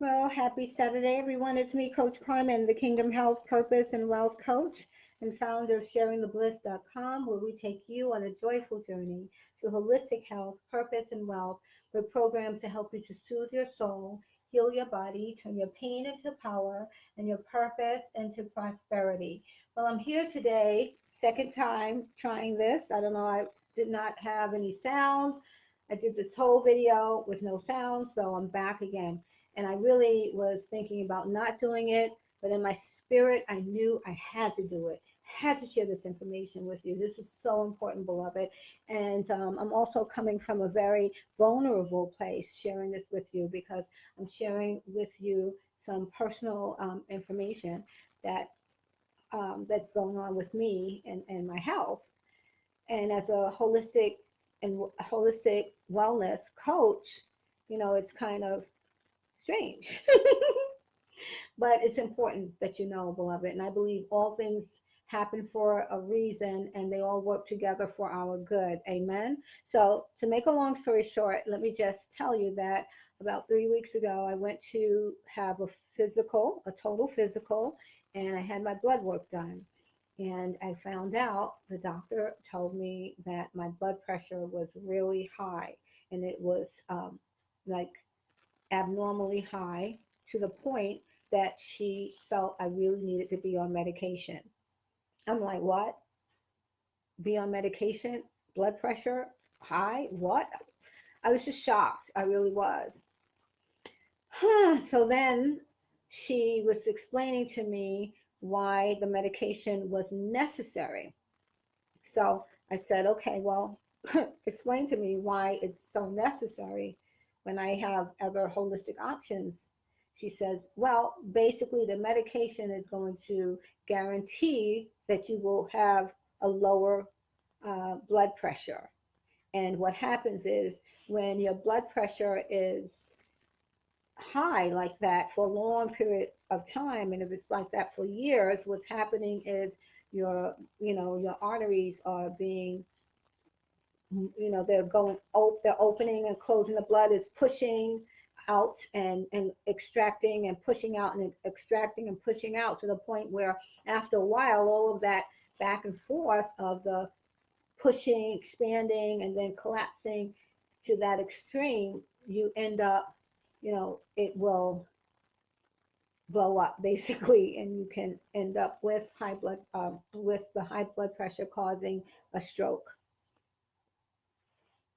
Well, happy Saturday, everyone. It's me, Coach Carmen, the Kingdom Health, Purpose, and Wealth Coach and founder of SharingTheBliss.com, where we take you on a joyful journey to holistic health, purpose, and wealth with programs to help you to soothe your soul, heal your body, turn your pain into power, and your purpose into prosperity. Well, I'm here today, second time trying this. I don't know, I did not have any sound. I did this whole video with no sound, so I'm back again. And I really was thinking about not doing it, but in my spirit, I knew I had to do it. Had to share this information with you. This is so important, beloved. And I'm also coming from a very vulnerable place sharing this with you because I'm sharing with you some personal information that's going on with me and my health. And as a holistic wellness coach, it's kind of strange. But it's important that you know, beloved. And I believe all things happen for a reason and they all work together for our good. Amen. So, to make a long story short, let me just tell you that about 3 weeks ago, I went to have a physical, a total physical, and I had my blood work done. And I found out the doctor told me that my blood pressure was really high and it was like abnormally high to the point that she felt I really needed to be on medication. I'm like, what? Be on medication? Blood pressure high? What? I was just shocked. I really was. So then she was explaining to me why the medication was necessary. So I said, okay, well, explain to me why it's so necessary when I have other holistic options. She says, well, basically, the medication is going to guarantee that you will have a lower blood pressure. And what happens is when your blood pressure is high like that for a long period of time, and if it's like that for years, what's happening is your arteries are being, they're opening and closing. The blood is pushing out and extracting and pushing out and extracting and pushing out to the point where after a while all of that back and forth of the pushing, expanding, and then collapsing to that extreme, you end up, it will blow up basically, and you can end up with with the high blood pressure causing a stroke,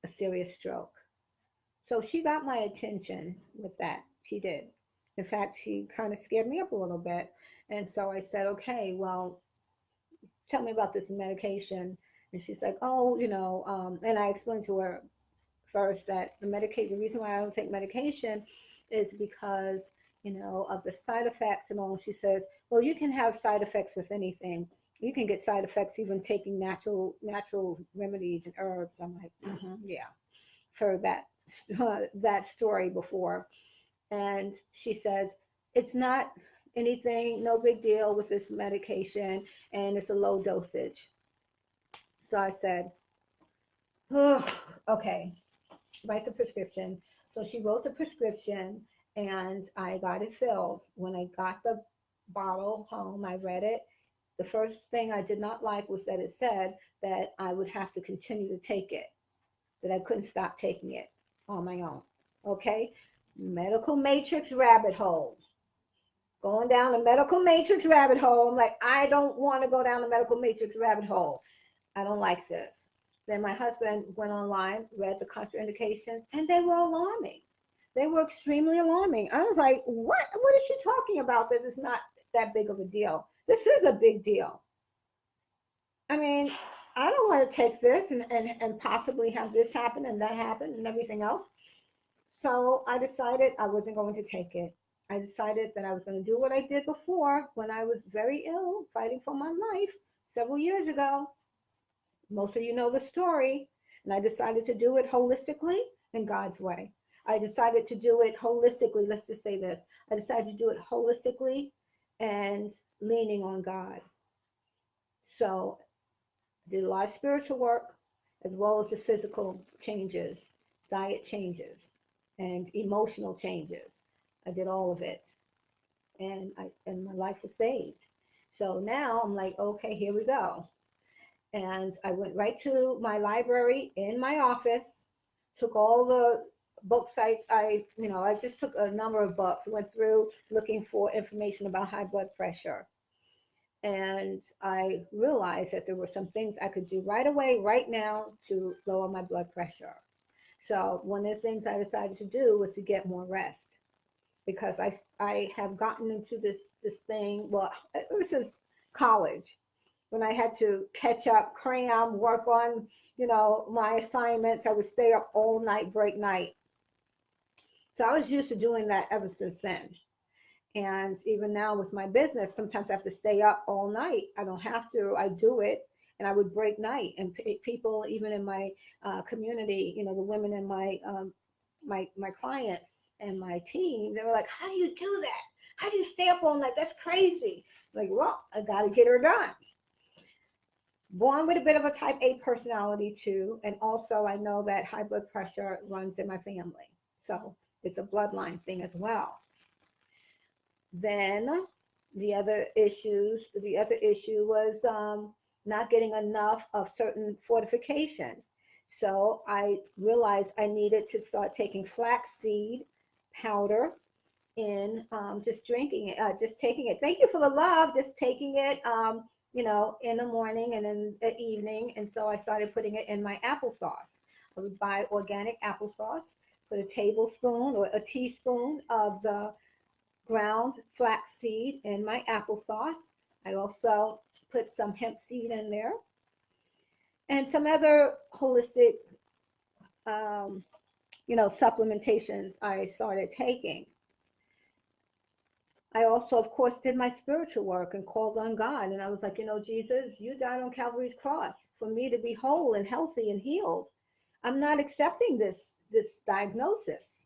a serious stroke. So she got my attention with that. She did. In fact, she kind of scared me up a little bit. And so I said, okay, well, tell me about this medication. And she's like, oh, and I explained to her first that the reason why I don't take medication is because, of the side effects and all. She says, well, you can have side effects with anything. You can get side effects even taking natural remedies and herbs. I'm like, yeah, for that story before. And she says, it's not anything, no big deal with this medication, and it's a low dosage. So I said, oh, okay, write the prescription. So she wrote the prescription and I got it filled. When I got the bottle home, I read it. The first thing I did not like was that it said that I would have to continue to take it, that I couldn't stop taking it on my own. Okay? Medical matrix rabbit hole. Going down the medical matrix rabbit hole. I'm like, I don't want to go down the medical matrix rabbit hole. I don't like this. Then my husband went online, read the contraindications, and they were alarming. They were extremely alarming. I was like, what? What is she talking about that is not that big of a deal? This is a big deal. I mean, I don't want to take this and possibly have this happen and that happen and everything else. So I decided I wasn't going to take it. I decided that I was going to do what I did before when I was very ill, fighting for my life several years ago. Most of you know the story. And I decided to do it holistically in God's way. I decided to do it holistically. Let's just say this. I decided to do it holistically and leaning on God. So I did a lot of spiritual work as well as the physical changes, diet changes, and emotional changes. I did all of it, and my life was saved. So now I'm like, okay, here we go. And I went right to my library in my office, took all the books I just took a number of books, went through looking for information about high blood pressure. And I realized that there were some things I could do right away, right now, to lower my blood pressure. So one of the things I decided to do was to get more rest, because I have gotten into this thing. Well, this is college, when I had to catch up, cram, work on, my assignments. I would stay up all night, break night. So I was used to doing that ever since then. And even now with my business, sometimes I have to stay up all night. I don't have to, I do it. And I would break night. And people, even in my community, the women in my clients and my team, they were like, "How do you do that? How do you stay up all night? That's crazy." Like, well, I got to get her done. Born with a bit of a type A personality too. And also I know that high blood pressure runs in my family. So it's a bloodline thing as well. Then the other issue was not getting enough of certain fortification. So I realized I needed to start taking flaxseed powder in, just drinking it, just taking it. Thank you for the love. Just taking it, in the morning and in the evening. And so I started putting it in my applesauce. I would buy organic applesauce, put a tablespoon or a teaspoon of the ground flaxseed in my applesauce. I also put some hemp seed in there and some other holistic, um, supplementations I started taking. I also, of course, did my spiritual work and called on God. And I was like, Jesus, you died on Calvary's cross for me to be whole and healthy and healed. I'm not accepting this diagnosis.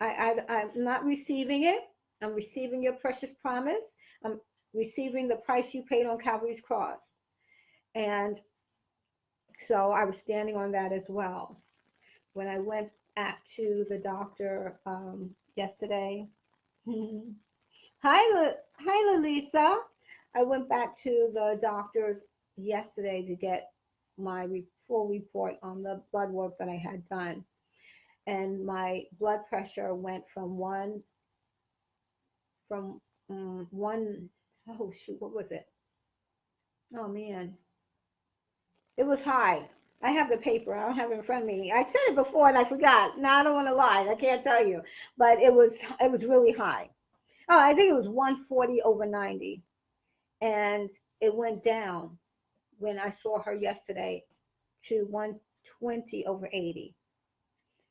I'm not receiving it. I'm receiving your precious promise. I'm receiving the price you paid on Calvary's cross. And so I was standing on that as well. When I went back to the doctor yesterday, hi, Lisa. I went back to the doctor's yesterday to get my full report on the blood work that I had done. And my blood pressure went from one, oh shoot, what was it? Oh man, it was high. I have the paper. I don't have it in front of me. I said it before and I forgot. Now I don't want to lie. I can't tell you, but it was really high. Oh, I think it was 140 over 90, and it went down when I saw her yesterday to 120 over 80.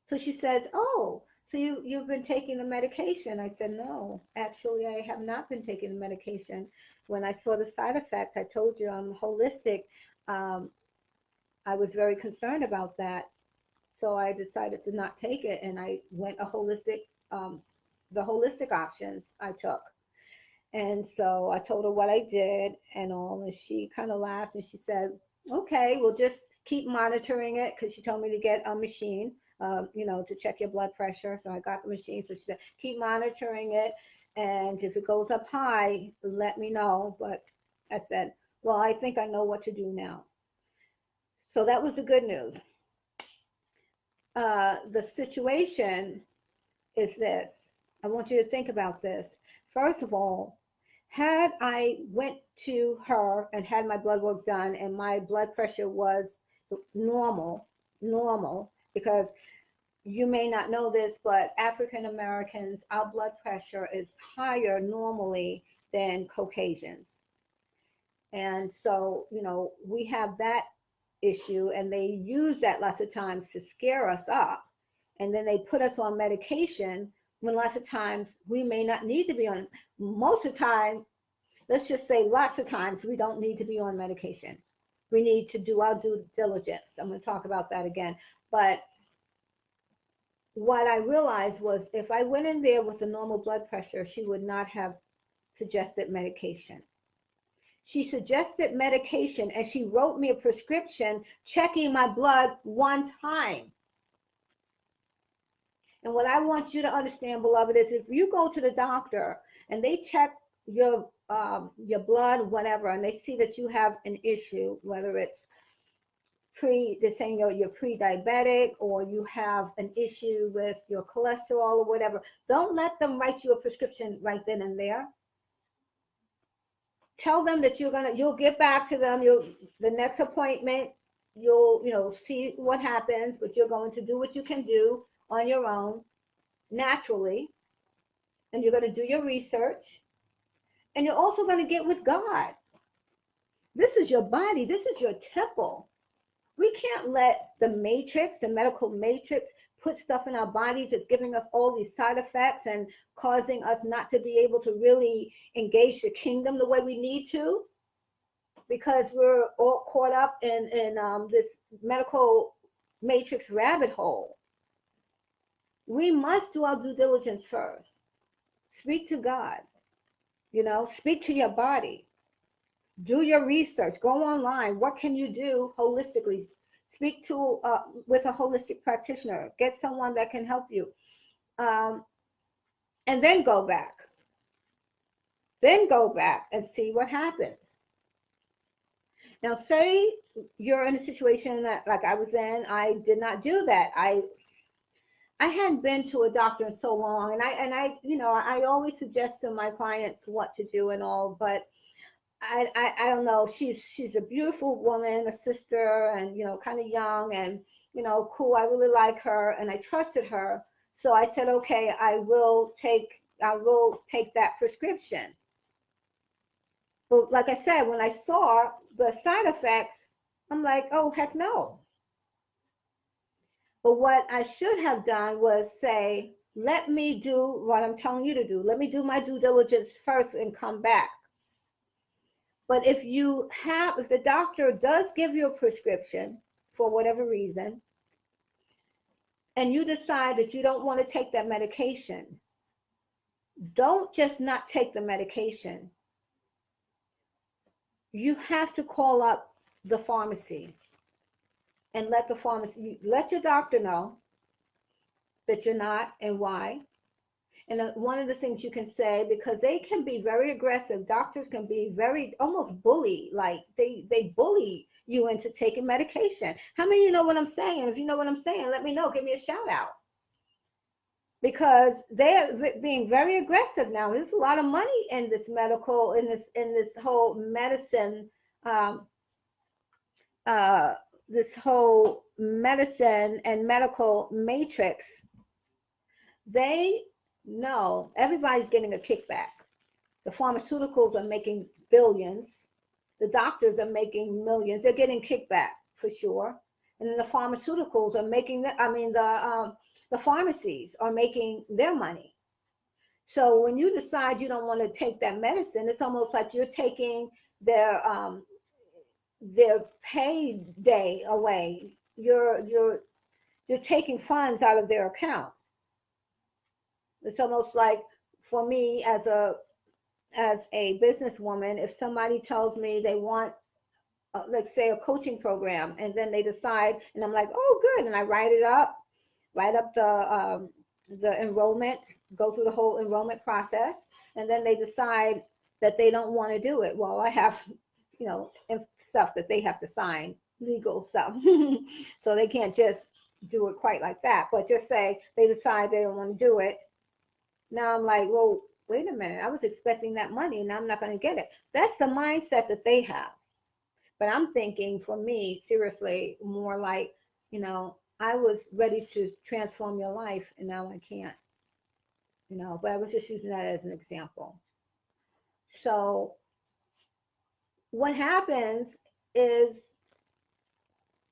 So she says, "Oh, so you've been taking the medication?" I said, "No, actually, I have not been taking the medication. When I saw the side effects, I told you I'm holistic. Um, I was very concerned about that, so I decided to not take it, and I went the holistic options I took." And so I told her what I did and all, and she kind of laughed and she said, "Okay, we'll just keep monitoring it," because she told me to get a machine, to check your blood pressure. So I got the machine. So she said, "Keep monitoring it, and if it goes up high, let me know." But I said, "Well, I think I know what to do now." So that was the good news. The situation is this. I want you to think about this. First of all, had I went to her and had my blood work done and my blood pressure was normal, because you may not know this, but African Americans, our blood pressure is higher normally than Caucasians. And so, we have that issue, and they use that lots of times to scare us up. And then they put us on medication when lots of times we may not need to be on. Most of the time, let's just say lots of times, we don't need to be on medication. We need to do our due diligence. I'm going to talk about that again. But what I realized was if I went in there with a normal blood pressure, she would not have suggested medication. She suggested medication and she wrote me a prescription checking my blood one time. And what I want you to understand, beloved, is if you go to the doctor and they check your blood, whatever, and they see that you have an issue, whether it's they're saying you're pre-diabetic or you have an issue with your cholesterol or whatever, don't let them write you a prescription right then and there. Tell them that you'll get back to them. The next appointment, you'll see what happens, but you're going to do what you can do on your own, naturally, and you're going to do your research, and you're also going to get with God. This is your body. This is your temple. We can't let the medical matrix, put stuff in our bodies that's giving us all these side effects and causing us not to be able to really engage the kingdom the way we need to, because we're all caught up in this medical matrix rabbit hole. We must do our due diligence first. Speak to God, speak to your body. Do your research. Go online. What can you do holistically? Speak to with a holistic practitioner. Get someone that can help you, and then go back. Then go back and see what happens. Now, say you're in a situation that, like I was in, I did not do that. I hadn't been to a doctor in so long, and I always suggest to my clients what to do and all, but I don't know. She's a beautiful woman, a sister, and kind of young and cool. I really like her, and I trusted her. So I said, okay, I will take that prescription. But like I said, when I saw the side effects, I'm like, oh heck no. But what I should have done was say, let me do what I'm telling you to do. Let me do my due diligence first and come back. But if the doctor does give you a prescription for whatever reason, and you decide that you don't want to take that medication, don't just not take the medication. You have to call up the pharmacy and let your doctor know that you're not and why. And one of the things you can say, because they can be very aggressive, doctors can be very almost bully, like they bully you into taking medication. How many of you know what I'm saying? If you know what I'm saying, let me know. Give me a shout out. Because they're being very aggressive now. There's a lot of money in this whole medicine, this whole medicine and medical matrix. They know everybody's getting a kickback. The pharmaceuticals are making billions. The doctors are making millions. They're getting kickback for sure. And then the pharmaceuticals are making the pharmacies are making their money. So when you decide you don't want to take that medicine, it's almost like you're taking their payday away. You're taking funds out of their account. It's almost like, for me as a businesswoman, if somebody tells me they want, let's say, a coaching program, and then they decide, and I'm like, oh, good, and I write up the enrollment, go through the whole enrollment process, and then they decide that they don't want to do it. Well, I have, stuff that they have to sign, legal stuff, so they can't just do it quite like that. But just say they decide they don't want to do it. Now I'm like, well, wait a minute. I was expecting that money, and I'm not going to get it. That's the mindset that they have. But I'm thinking, for me, seriously, more like, I was ready to transform your life, and now I can't. But I was just using that as an example. So what happens is,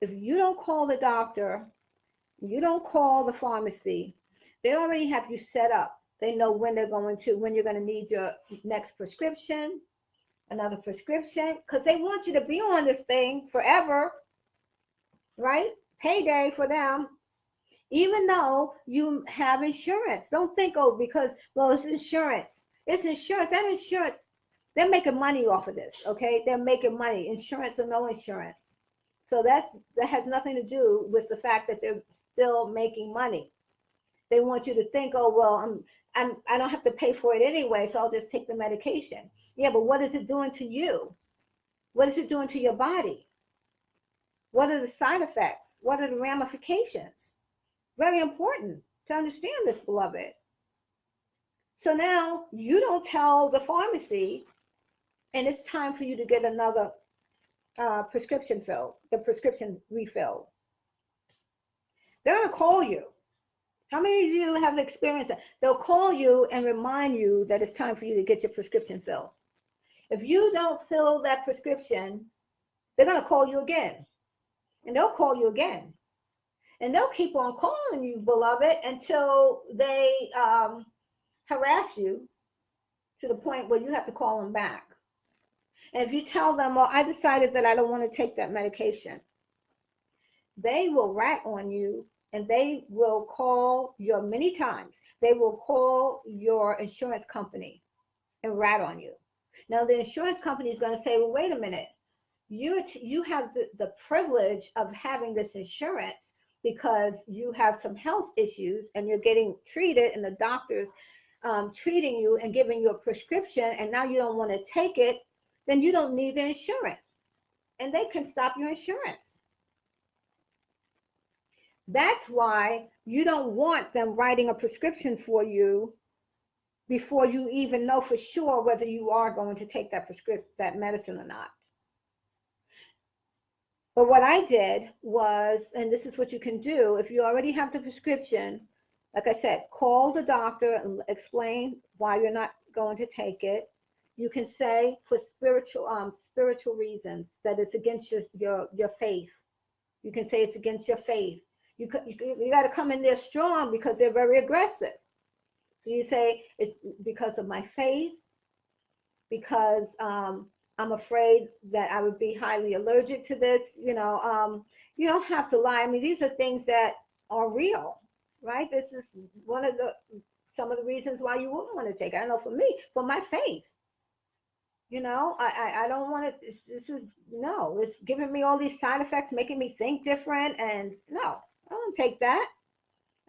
if you don't call the doctor, you don't call the pharmacy, they already have you set up. They know when you're going to need your next prescription, another prescription, because they want you to be on this thing forever, right? Payday for them, even though you have insurance. Don't think, because, well, it's insurance. It's insurance. That insurance, they're making money off of this, okay? They're making money, insurance or no insurance. So that has nothing to do with the fact that they're still making money. They want you to think, oh well, I don't have to pay for it anyway, so I'll just take the medication. Yeah, but what is it doing to you? What is it doing to your body? What are the side effects? What are the ramifications? Very important to understand this, beloved. So now you don't tell the pharmacy, and it's time for you to get another prescription filled, the prescription refilled. They're going to call you. How many of you have experienced that? They'll call you and remind you that it's time for you to get your prescription filled. If you don't fill that prescription, they're going to call you again. And they'll call you again. And they'll keep on calling you, beloved, until they harass you to the point where you have to call them back. And if you tell them, well, I decided that I don't want to take that medication, they will rat on you, and they will call you many times. They will call your insurance company and rat on you. Now, the insurance company is going to say, well, wait a minute. You have the privilege of having this insurance because you have some health issues and you're getting treated, and the doctor's treating you and giving you a prescription, and now you don't want to take it, then you don't need the insurance. And they can stop your insurance. That's why you don't want them writing a prescription for you before you even know for sure whether you are going to take that medicine or not. But what I did was, and this is what you can do, if you already have the prescription, like I said, call the doctor and explain why you're not going to take it. You can say for spiritual reasons that it's against your faith. You can say it's against your faith. You got to come in there strong because they're very aggressive. So you say it's because of my faith, because I'm afraid that I would be highly allergic to this. You don't have to lie. I mean, these are things that are real, right? This is some of the reasons why you wouldn't want to take it. I know for me, for my faith. I don't want it. It's giving me all these side effects, making me think different. And no, I don't take that.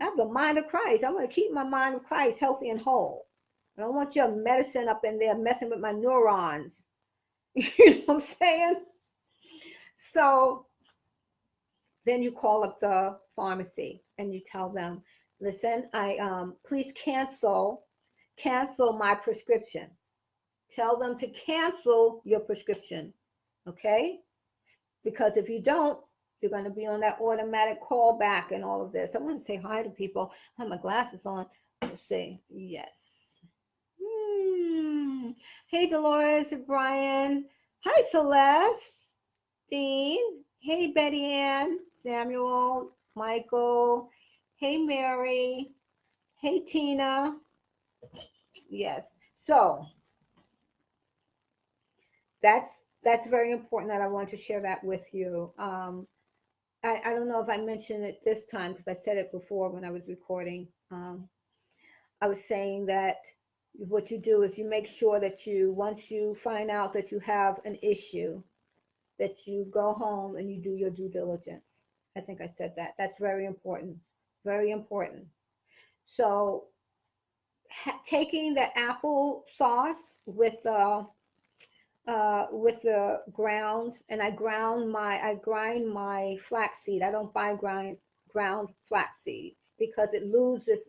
I have the mind of Christ. I want to keep my mind of Christ healthy and whole. I don't want your medicine up in there messing with my neurons. You know what I'm saying? So then you call up the pharmacy and you tell them, listen, please cancel my prescription. Tell them to cancel your prescription, okay? Because if you don't, you're going to be on that automatic call back and all of this. I want to say hi to people. I have my glasses on. Let's see. Yes. Hey, Dolores and Brian. Hi, Celeste. Dean. Hey, Betty Ann. Samuel. Michael. Hey, Mary. Hey, Tina. Yes. So that's very important that I want to share that with you. I don't know if I mentioned it this time because I said it before when I was recording. I was saying that what you do is you make sure that once you find out that you have an issue, that you go home and you do your due diligence. I think I said that. That's very important. Very important. So taking the apple sauce with the ground, and I grind my flaxseed. I don't buy ground flaxseed because it loses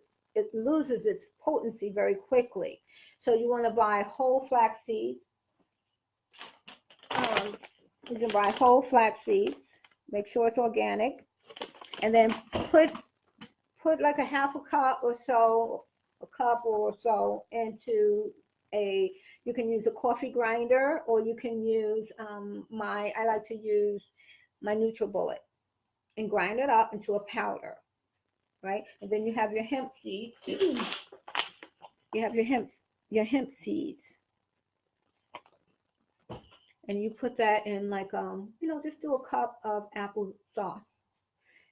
its potency very quickly. So you want to buy whole flax seeds. You can buy whole flax seeds. Make sure it's organic, and then put like a half a cup or so into a. You can use a coffee grinder, or you can use I like to use my NutriBullet and grind it up into a powder, right? And then you have your hemp seed. You have your hemp seeds, and you put that in like just do a cup of apple sauce.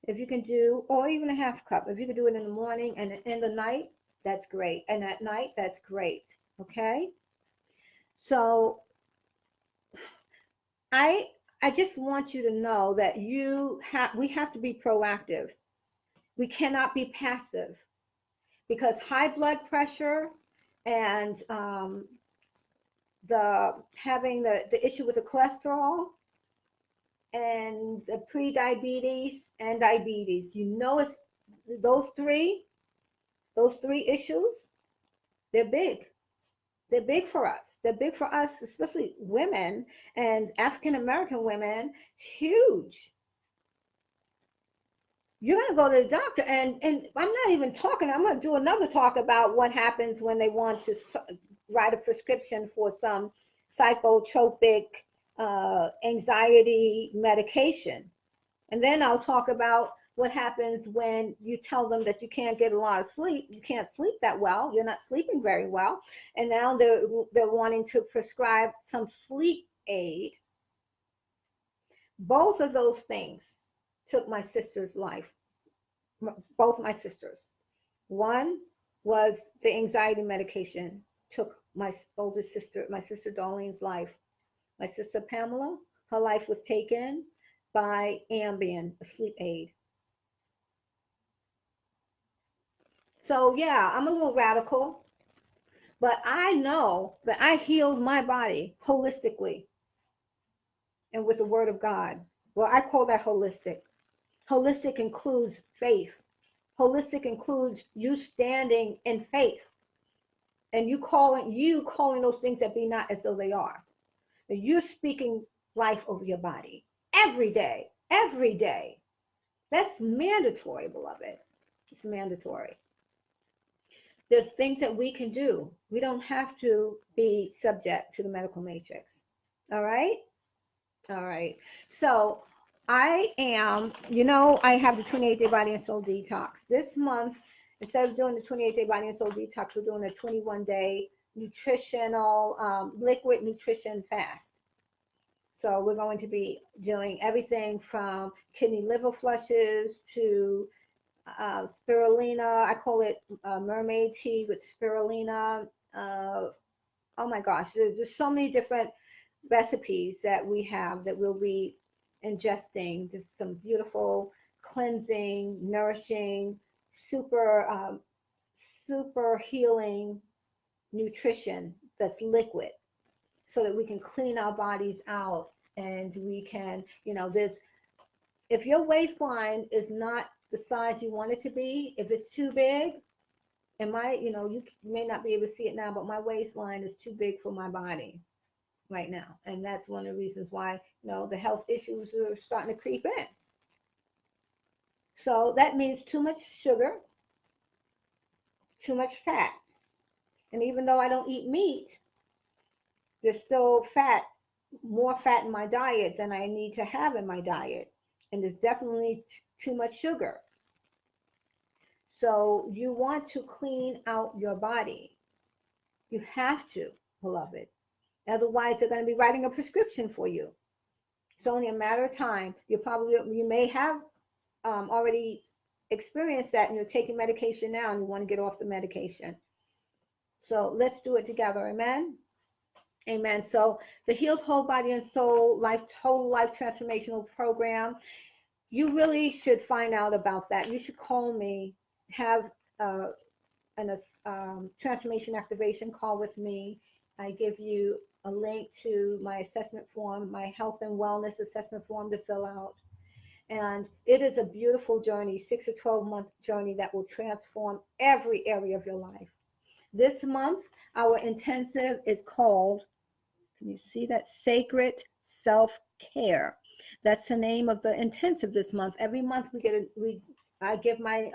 If you can do, or even a half cup. If you can do it in the morning and in the night, that's great. And at night, that's great. Okay. So I just want you to know that we have to be proactive. We cannot be passive. because high blood pressure and the having the issue with the cholesterol and the pre-diabetes and diabetes, it's those three those three issues. They're big. They're big for us. They're big for us, especially women and African American women. It's huge. You're going to go to the doctor, and I'm not even talking. I'm going to do another talk about what happens when they want to write a prescription for some psychotropic anxiety medication. And then I'll talk about what happens when you tell them that you can't get a lot of sleep. You can't sleep that well. You're not sleeping very well. And now they're wanting to prescribe some sleep aid. Both of those things took my sister's life. Both my sisters. One was the anxiety medication took my oldest sister, my sister Darlene's life. My sister Pamela, her life was taken by Ambien, a sleep aid. So yeah, I'm a little radical, but I know that I healed my body holistically and with the word of God. Well, I call that holistic. Holistic includes faith. Holistic includes you standing in faith and you calling those things that be not as though they are. You're speaking life over your body every day, every day. That's mandatory, beloved. It's mandatory. There's things that we can do. We don't have to be subject to the medical matrix. All right? All right. So I am, I have the 28-day body and soul detox. This month, instead of doing the 28-day body and soul detox, we're doing a 21-day nutritional, liquid nutrition fast. So we're going to be doing everything from kidney liver flushes to spirulina. I call it mermaid tea with spirulina. Oh my gosh, there's so many different recipes that we have that we'll be ingesting. Just some beautiful cleansing, nourishing, super healing nutrition that's liquid so that we can clean our bodies out and we can, this, if your waistline is not the size you want it to be, if it's too big, and you may not be able to see it now, but my waistline is too big for my body right now. And that's one of the reasons why, the health issues are starting to creep in. So that means too much sugar, too much fat. And even though I don't eat meat, there's still more fat in my diet than I need to have in my diet. And there's definitely too much sugar. So you want to clean out your body. You have to, beloved. Otherwise, they're going to be writing a prescription for you. It's only a matter of time. You may have already experienced that and you're taking medication now and you want to get off the medication. So let's do it together. Amen. Amen. So the Healed Whole Body and Soul Total Life Transformational Program, you really should find out about that. You should call me, have a transformation activation call with me. I give you a link to my assessment form, my health and wellness assessment form to fill out. And it is a beautiful journey, 6 or 12-month journey that will transform every area of your life. This month, our intensive is called, can you see that? Sacred Self-Care. That's the name of the intensive this month. Every month I give my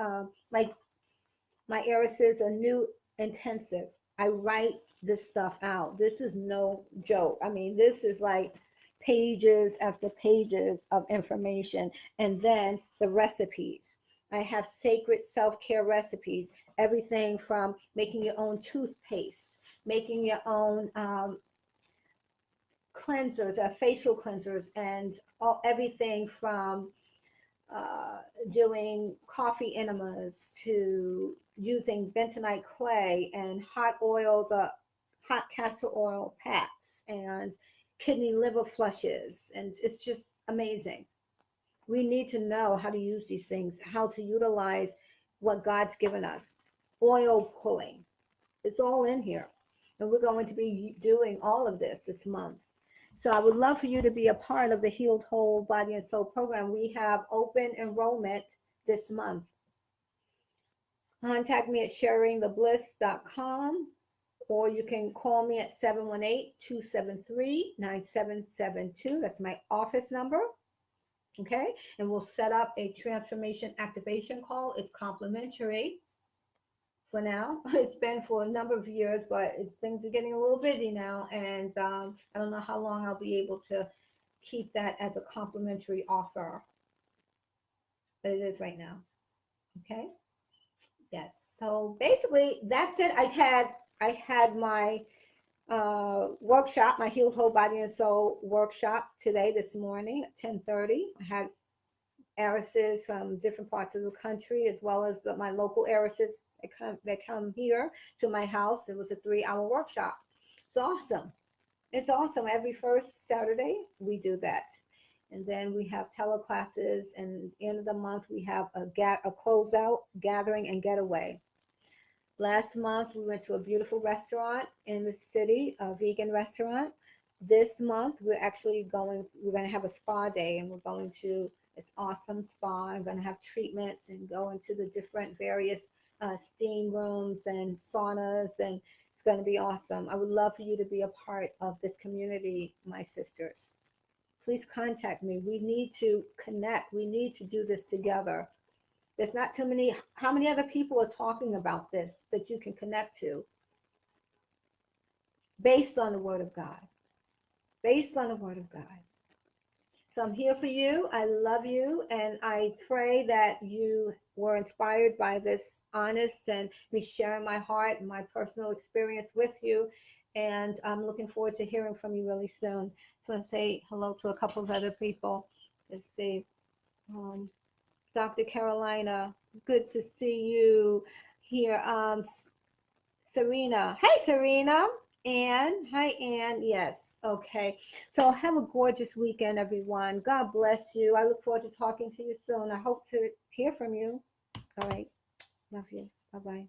heiresses a new intensive. I write this stuff out. This is no joke. I mean, this is like pages after pages of information. And then the recipes. I have sacred self-care recipes. Everything from making your own toothpaste, making your own cleansers, facial cleansers, and everything from doing coffee enemas to using bentonite clay and hot castor oil packs and kidney liver flushes. And it's just amazing. We need to know how to use these things, how to utilize what God's given us. oil pulling. It's all in here. And we're going to be doing all of this month. So I would love for you to be a part of the Healed Whole Body and Soul program. We have open enrollment this month. Contact me at sharingthebliss.com, or you can call me at 718-273-9772. That's my office number. Okay, and we'll set up a transformation activation call. It's complimentary for now. It's been for a number of years, but things are getting a little busy now, and I don't know how long I'll be able to keep that as a complimentary offer, but it is right now. Okay. Yes. So basically, that's it. I had my workshop, my Healed Whole Body and Soul workshop today, this morning at 10:30. I had heiresses from different parts of the country, as well as my local heiresses that come here to my house. It was a 3-hour workshop. It's awesome. It's awesome. Every first Saturday we do that. And then we have teleclasses, and at the end of the month we have a closeout, gathering, and getaway. Last month we went to a beautiful restaurant in the city, a vegan restaurant. This month we're going to have a spa day, and we're going to this awesome spa. I'm going to have treatments and go into the different various steam rooms and saunas, and it's going to be awesome. I would love for you to be a part of this community, my sisters. Please contact me. We need to connect. We need to do this together. There's not too many. How many other people are talking about this that you can connect to based on the Word of God? Based on the Word of God. So I'm here for you. I love you. And I pray that you were inspired by this honest and me sharing my heart and my personal experience with you. And I'm looking forward to hearing from you really soon. So I want to say hello to a couple of other people. Let's see. Dr. Carolina, good to see you here. Serena. Hey, Serena. Ann. Hi, Ann. Yes. Okay. So have a gorgeous weekend, everyone. God bless you. I look forward to talking to you soon. I hope to hear from you. All right. Love you. Bye-bye.